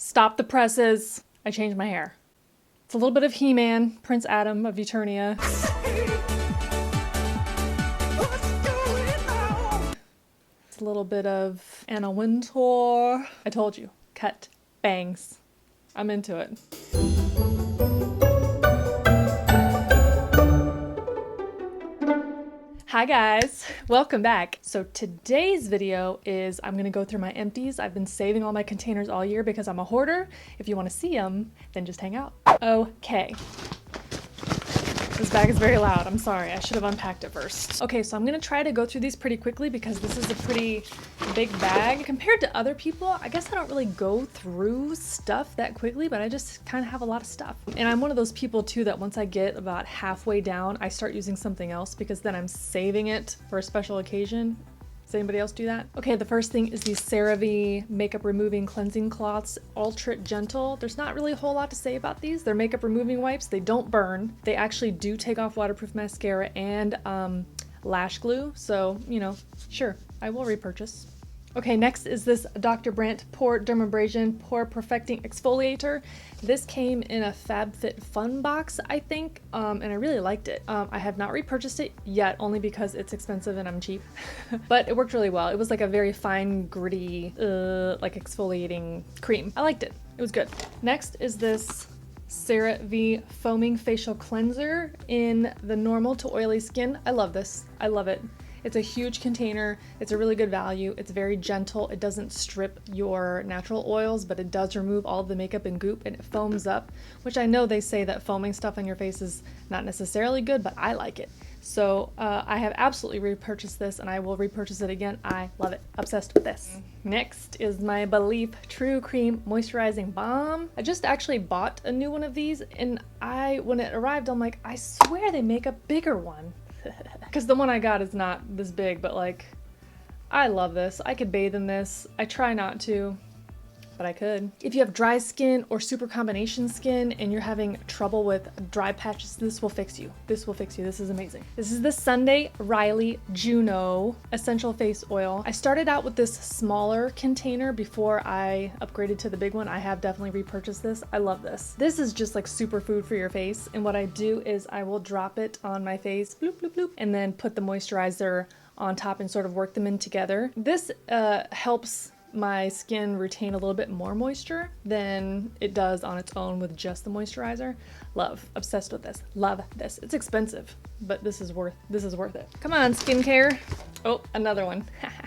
Stop the presses. I changed my hair. It's a little bit of He-Man, Prince Adam of Eternia. It's a little bit of Anna Wintour. I told you, cut bangs. I'm into it. Hi guys, welcome back. So today's video is I'm gonna go through my empties. I've been saving all my containers all year because I'm a hoarder. If you wanna see them, then just hang out. Okay. This bag is very loud. I'm sorry. I should have unpacked it first. Okay, so I'm gonna try to go through these pretty quickly because this is a pretty big bag. Compared to other people, I guess I don't really go through stuff that quickly, but I just kind of have a lot of stuff. And I'm one of those people too that once I get about halfway down, I start using something else because then I'm saving it for a special occasion. Does anybody else do that? Okay, the first thing is these CeraVe makeup removing cleansing cloths, ultra gentle. There's not really a whole lot to say about these. They're makeup removing wipes. They don't burn. They actually do take off waterproof mascara and lash glue. So, you know, sure, I will repurchase. Okay, next is this Dr. Brandt PoreDermabrasion Pore Perfecting Exfoliator. This came in a FabFitFun box, I think, and I really liked it. I have not repurchased it yet, only because it's expensive and I'm cheap, but it worked really well. It was like a very fine, gritty, like exfoliating cream. I liked it. It was good. Next is this CeraVe Foaming Facial Cleanser in the normal to oily skin. I love this. I love it. It's a huge container. It's a really good value. It's very gentle. It doesn't strip your natural oils, but it does remove all of the makeup and goop, and it foams up, which I know they say that foaming stuff on your face is not necessarily good, but I like it. So I have absolutely repurchased this and I will repurchase it again. I love it. Obsessed with this. Next is my Belif True Cream Moisturizing Balm. I just actually bought a new one of these and when it arrived, I'm like, I swear they make a bigger one. Because the one I got is not this big, but like, I love this. I could bathe in this. I try not to, but I could. If you have dry skin or super combination skin and you're having trouble with dry patches, this will fix you. This will fix you. This is amazing. This is the Sunday Riley Juno Essential Face Oil. I started out with this smaller container before I upgraded to the big one. I have definitely repurchased this. I love this. This is just like superfood for your face. And what I do is I will drop it on my face, bloop, bloop, bloop, and then put the moisturizer on top and sort of work them in together. This helps my skin retain a little bit more moisture than it does on its own with just the moisturizer. Love, obsessed with this, love this. It's expensive, but this is worth it. Come on, skincare. Oh, another one.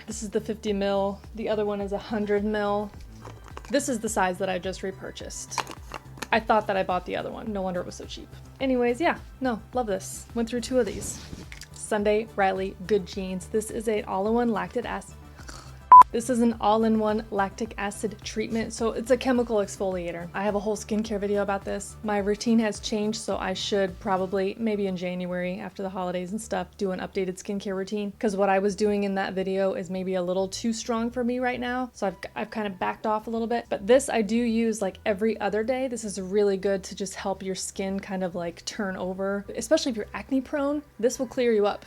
This is the 50 ml. The other one is 100 ml. This is the size that I just repurchased. I thought that I bought the other one. No wonder it was so cheap. Anyways, yeah, no, love this. Went through two of these. Sunday Riley Good Genes. This is an all-in-one lactic acid. This is an all-in-one lactic acid treatment, so it's a chemical exfoliator. I have a whole skincare video about this. My routine has changed, so I should probably, maybe in January after the holidays and stuff, do an updated skincare routine, because what I was doing in that video is maybe a little too strong for me right now, so I've kind of backed off a little bit. But this I do use like every other day. This is really good to just help your skin kind of like turn over, especially if you're acne prone. This will clear you up.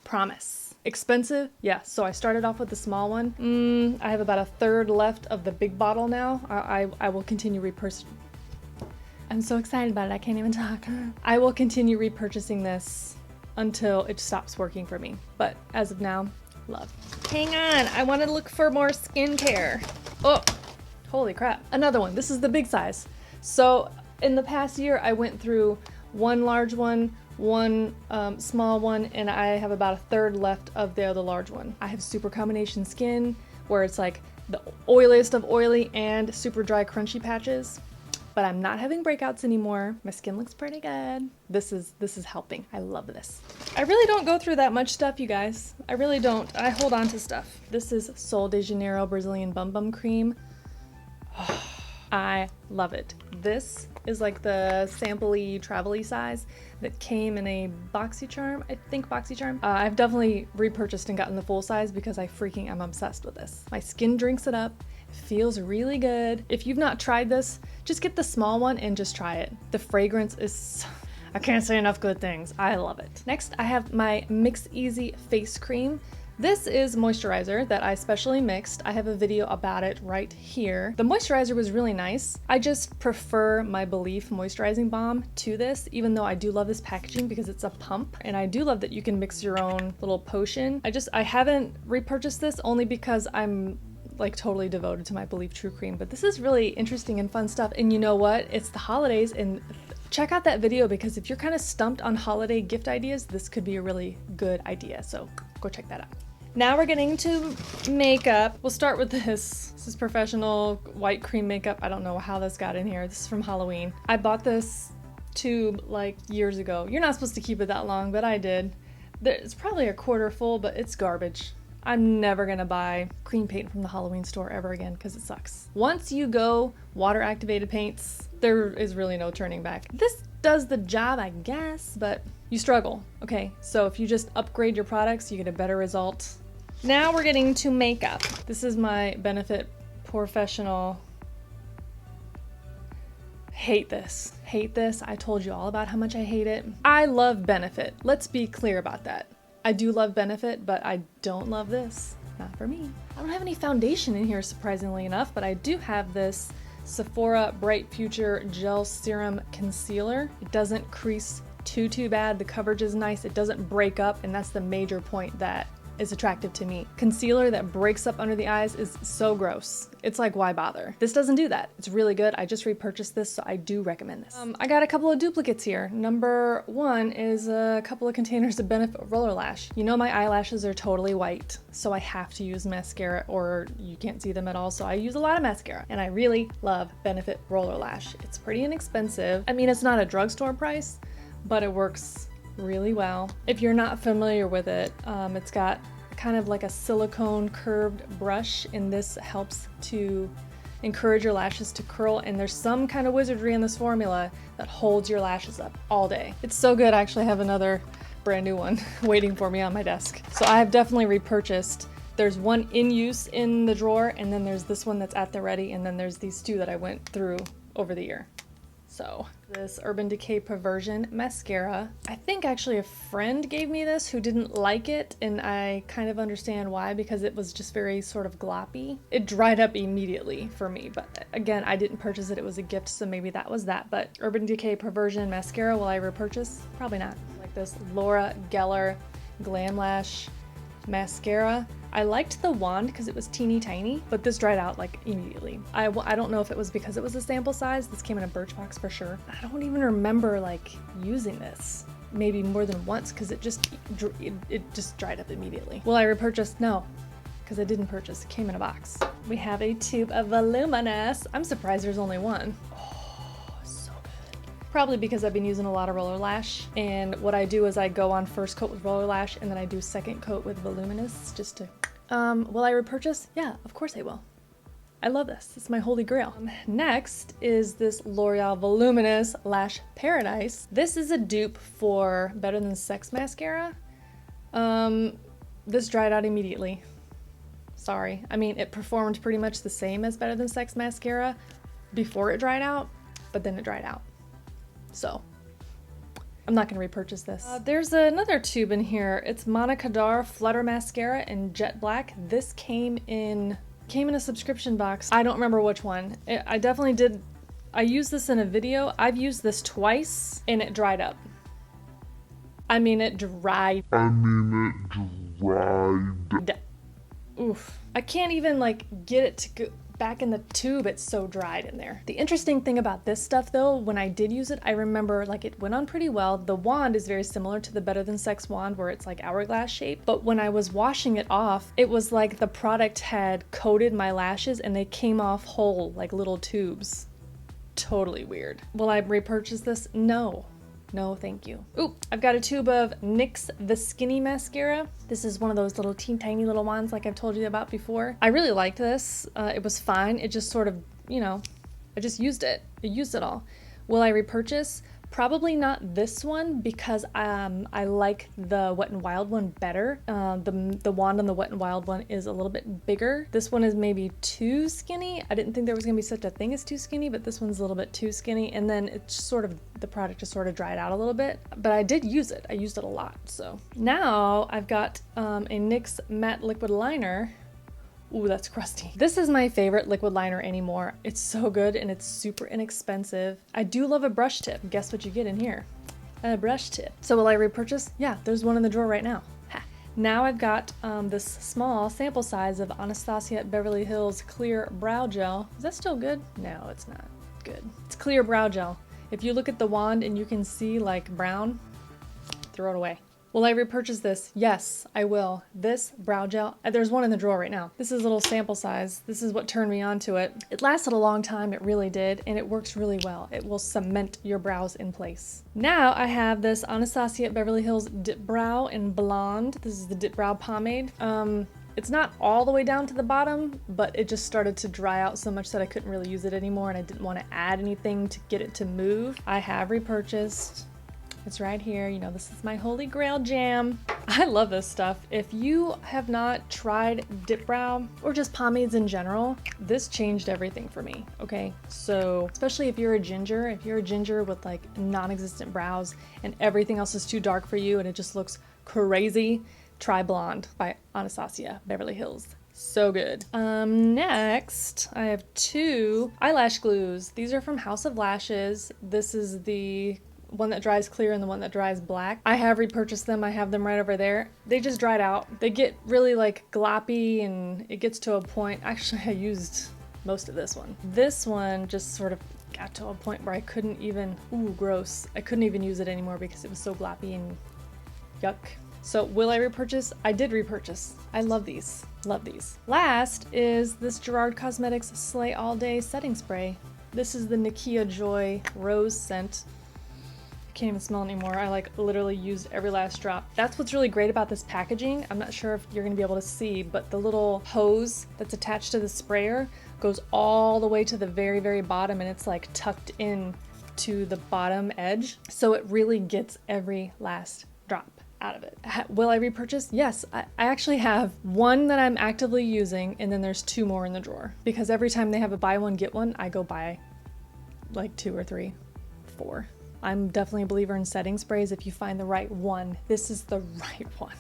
Promise. Expensive? Yeah, so I started off with the small one. I have about a third left of the big bottle now. I will continue repurchasing. I'm so excited about it, I can't even talk. I will continue repurchasing this until it stops working for me. But as of now, love. Hang on, I want to look for more skincare. Oh, holy crap. Another one. This is the big size. So in the past year, I went through one large one, one small one, and I have about a third left of the other large one. I have super combination skin where it's like the oiliest of oily and super dry crunchy patches, but I'm not having breakouts anymore. My skin looks pretty good. This is helping. I love this. I really don't go through that much stuff, you guys. I really don't. I hold on to stuff. This is Sol de Janeiro Brazilian Bum Bum Cream. I love it. This is like the sample-y, travel-y size that came in a BoxyCharm, I think BoxyCharm. I've definitely repurchased and gotten the full size because I'm obsessed with this. My skin drinks it up. It feels really good. If you've not tried this, just get the small one and just try it. The fragrance is, I can't say enough good things. I love it. Next, I have my Mix Easy Face Cream. This is moisturizer that I specially mixed. I have a video about it right here. The moisturizer was really nice. I just prefer my Belif moisturizing balm to this, even though I do love this packaging because it's a pump, and I do love that you can mix your own little potion. I haven't repurchased this only because I'm like totally devoted to my Belif True Cream, but this is really interesting and fun stuff. And you know what? It's the holidays, and check out that video because if you're kind of stumped on holiday gift ideas, this could be a really good idea. So go check that out. Now we're getting to makeup. We'll start with this. This is PoreFessional white cream makeup. I don't know how this got in here. This is from Halloween. I bought this tube like years ago. You're not supposed to keep it that long, but I did. It's probably a quarter full, but it's garbage. I'm never gonna buy cream paint from the Halloween store ever again because it sucks. Once you go water activated paints, there is really no turning back. This does the job, I guess, but you struggle. Okay, so if you just upgrade your products, you get a better result. Now we're getting to makeup. This is my Benefit PoreFessional. Hate this. Hate this. I told you all about how much I hate it. I love Benefit. Let's be clear about that. I do love Benefit, but I don't love this. Not for me. I don't have any foundation in here, surprisingly enough, but I do have this Sephora Bright Future Gel Serum Concealer. It doesn't crease too bad. The coverage is nice. It doesn't break up, and that's the major point that is attractive to me. Concealer that breaks up under the eyes is so gross. It's like, why bother? This doesn't do that. It's really good. I just repurchased this, so I do recommend this. I got a couple of duplicates here. Number one is a couple of containers of Benefit Rollerlash. You know my eyelashes are totally white, so I have to use mascara or you can't see them at all, so I use a lot of mascara. And I really love Benefit Rollerlash. It's pretty inexpensive. I mean, it's not a drugstore price, but it works really well. If you're not familiar with it, it's got kind of like a silicone curved brush, and this helps to encourage your lashes to curl, and there's some kind of wizardry in this formula that holds your lashes up all day. It's so good. I actually have another brand new one waiting for me on my desk. So I have definitely repurchased. There's one in use in the drawer, and then there's this one that's at the ready, and then there's these two that I went through over the year. So this Urban Decay Perversion mascara. I think actually a friend gave me this who didn't like it, and I kind of understand why, because it was just very sort of gloppy. It dried up immediately for me, but again, I didn't purchase it. It was a gift, so maybe that was that. But Urban Decay Perversion mascara, will I repurchase? Probably not. Like this Laura Geller Glam Lash mascara. I liked the wand because it was teeny tiny, but this dried out like immediately. I don't know if it was because it was a sample size. This came in a Birchbox for sure. I don't even remember like using this maybe more than once because it just dried up immediately. Will I repurchase? No, because I didn't purchase. It came in a box. We have a tube of Voluminous. I'm surprised there's only one. Probably because I've been using a lot of Rollerlash, and what I do is I go on first coat with Rollerlash and then I do second coat with Voluminous just to... will I repurchase? Yeah, of course I will. I love this. It's my holy grail. Next is this L'Oreal Voluminous Lash Paradise. This is a dupe for Better Than Sex mascara. This dried out immediately. Sorry. I mean, it performed pretty much the same as Better Than Sex mascara before it dried out, but then it dried out. So I'm not going to repurchase this. There's another tube in here. It's Manna Kadar Flutter Mascara in Jet Black. This came in a subscription box. I don't remember which one. I definitely did. I used this in a video. I've used this twice and it dried up. I mean, it dried. Oof. I can't even like get it to go back in the tube. It's so dried in there. The interesting thing about this stuff though, when I did use it, I remember like it went on pretty well. The wand is very similar to the Better Than Sex wand where it's like hourglass shape, but when I was washing it off, it was like the product had coated my lashes and they came off whole like little tubes. Totally weird. Will I repurchase this? No. No, thank you. Ooh, I've got a tube of NYX The Skinny Mascara. This is one of those little tiny little ones like I've told you about before. I really liked this. It was fine. It just sort of, you know, I just used it. I used it all. Will I repurchase? Probably not this one because I like the Wet n Wild one better. The wand on the Wet n Wild one is a little bit bigger. This one is maybe too skinny. I didn't think there was gonna be such a thing as too skinny, but this one's a little bit too skinny. And then it's sort of, the product just sort of dried out a little bit, but I did use it. I used it a lot. So now I've got a NYX matte liquid liner. Ooh, that's crusty. This is my favorite liquid liner anymore. It's so good and it's super inexpensive. I do love a brush tip. Guess what you get in here? A brush tip. So will I repurchase? Yeah, there's one in the drawer right now. Ha. Now I've got this small sample size of Anastasia Beverly Hills Clear Brow Gel. Is that still good? No, it's not good. It's clear brow gel. If you look at the wand and you can see like brown, throw it away. Will I repurchase this? Yes, I will. This brow gel, there's one in the drawer right now. This is a little sample size. This is what turned me onto it. It lasted a long time, it really did, and it works really well. It will cement your brows in place. Now I have this Anastasia Beverly Hills Dip Brow in Blonde. This is the Dip Brow Pomade. It's not all the way down to the bottom, but it just started to dry out so much that I couldn't really use it anymore, and I didn't want to add anything to get it to move. I have repurchased. It's right here. You know, this is my holy grail jam. I love this stuff. If you have not tried Dip Brow or just pomades in general, this changed everything for me, okay? So, especially if you're a ginger with like non-existent brows and everything else is too dark for you and it just looks crazy, try Blonde by Anastasia Beverly Hills. So good. Next, I have two eyelash glues. These are from House of Lashes. This is the one that dries clear and the one that dries black. I have repurchased them. I have them right over there. They just dried out. They get really like gloppy and it gets to a point. Actually, I used most of this one. This one just sort of got to a point where I couldn't even, ooh, gross. I couldn't even use it anymore because it was so gloppy and yuck. So will I repurchase? I did repurchase. I love these. Love these. Last is this Gerard Cosmetics Slay All Day Setting Spray. This is the Nikia Joy Rose scent. Can't even smell anymore. I like literally used every last drop. That's what's really great about this packaging. I'm not sure if you're gonna be able to see, but the little hose that's attached to the sprayer goes all the way to the very, very bottom, and it's like tucked in to the bottom edge. So it really gets every last drop out of it. Will I repurchase? Yes, I actually have one that I'm actively using, and then there's two more in the drawer. Because every time they have a buy one, get one, I go buy like 2 or 3, 4. I'm definitely a believer in setting sprays. If you find the right one, this is the right one.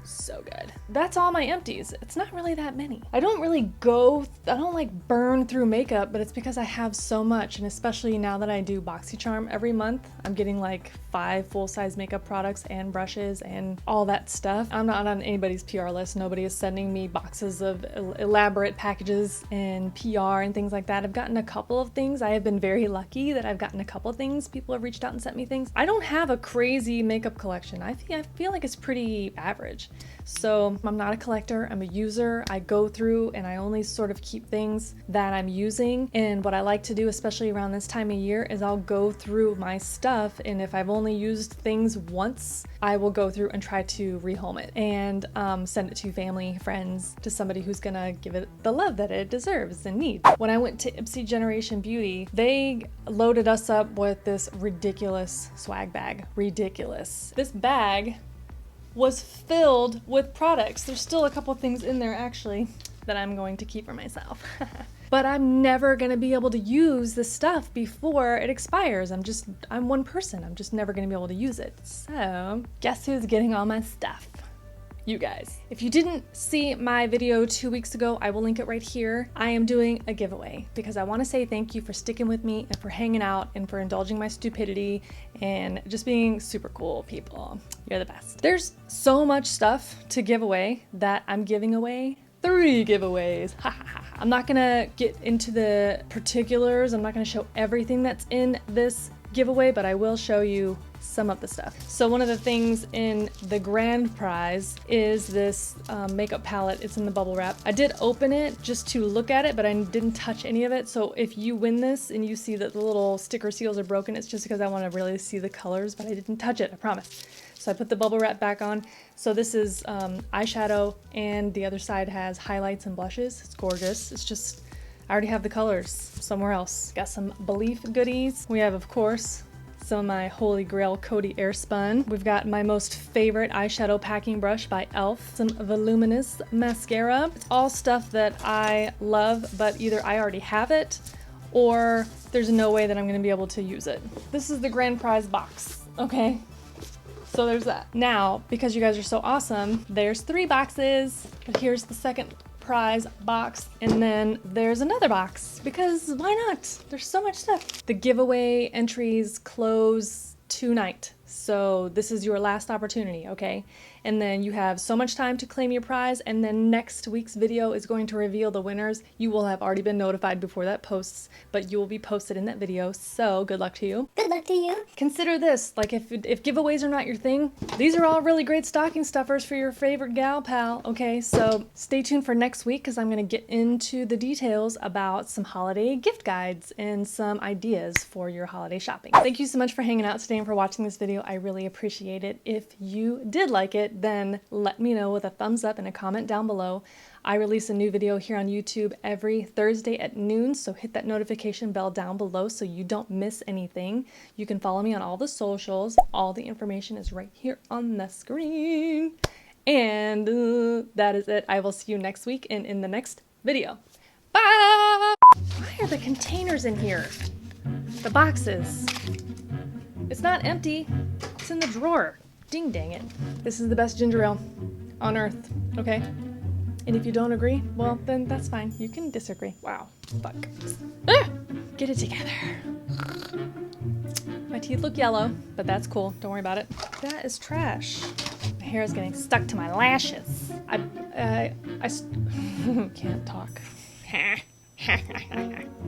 So good. That's all my empties. It's not really that many. I don't like burn through makeup, but it's because I have so much, and especially now that I do BoxyCharm every month, I'm getting like 5 full-size makeup products and brushes and all that stuff. I'm not on anybody's PR list. Nobody is sending me boxes of elaborate packages and PR and things like that. I've gotten a couple of things. I have been very lucky that I've gotten a couple of things. People have reached out and sent me things. I don't have a crazy makeup collection. I feel like it's pretty average. So I'm not a collector, I'm a user. I go through and I only sort of keep things that I'm using. And what I like to do, especially around this time of year, is I'll go through my stuff, and if I've only used things once, I will go through and try to rehome it and send it to family, friends, to somebody who's gonna give it the love that it deserves and needs. When I went to Ipsy Generation Beauty, they loaded us up with this ridiculous swag bag. Ridiculous. This bag was filled with products. There's still a couple things in there actually that I'm going to keep for myself. But I'm never gonna be able to use the stuff before it expires. I'm one person. I'm just never gonna be able to use it. So guess who's getting all my stuff? You guys. If you didn't see my video 2 weeks ago, I will link it right here. I am doing a giveaway because I want to say thank you for sticking with me and for hanging out and for indulging my stupidity and just being super cool people. You're the best. There's so much stuff to give away that I'm giving away 3 giveaways. I'm not gonna get into the particulars. I'm not gonna show everything that's in this giveaway, but I will show you some of the stuff. So one of the things in the grand prize is this makeup palette. It's in the bubble wrap. I did open it just to look at it, but I didn't touch any of it. So if you win this and you see that the little sticker seals are broken, it's just because I want to really see the colors, but I didn't touch it, I promise. So I put the bubble wrap back on. So this is eyeshadow, and the other side has highlights and blushes. It's gorgeous. It's just, I already have the colors somewhere else. Got some Belif goodies. We have, of course, some of my holy grail Coty Airspun. We've got my most favorite eyeshadow packing brush by e.l.f. Some Voluminous mascara. It's all stuff that I love, but either I already have it or there's no way that I'm gonna be able to use it. This is the grand prize box, okay? So there's that. Now, because you guys are so awesome, there's 3 boxes, but here's the second prize box, and then there's another box, because why not? There's so much stuff. The giveaway entries close tonight, so this is your last opportunity, okay? And then you have so much time to claim your prize, and then next week's video is going to reveal the winners. You will have already been notified before that posts, but you will be posted in that video, so good luck to you. Good luck to you. Consider this, like if giveaways are not your thing, these are all really great stocking stuffers for your favorite gal pal, okay? So stay tuned for next week, because I'm gonna get into the details about some holiday gift guides and some ideas for your holiday shopping. Thank you so much for hanging out today and for watching this video. I really appreciate it. If you did like it, then let me know with a thumbs up and a comment down below. I release a new video here on YouTube every Thursday at noon, so hit that notification bell down below so you don't miss anything. You can follow me on all the socials. All the information is right here on the screen. And that is it. I will see you next week and in the next video. Bye! Why are the containers in here? The boxes. It's not empty. It's in the drawer. Ding dang it. This is the best ginger ale on earth, okay? And if you don't agree, well, then that's fine. You can disagree. Wow. Fuck. Ah! Get it together. My teeth look yellow, but that's cool. Don't worry about it. That is trash. My hair is getting stuck to my lashes. I can't talk.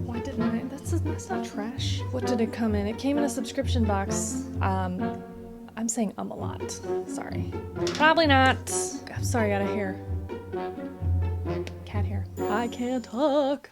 Why didn't I? That's not trash. What did it come in? It came in a subscription box. I'm saying a lot. Sorry. Probably not. I'm sorry, I got a hair. Cat hair. I can't talk.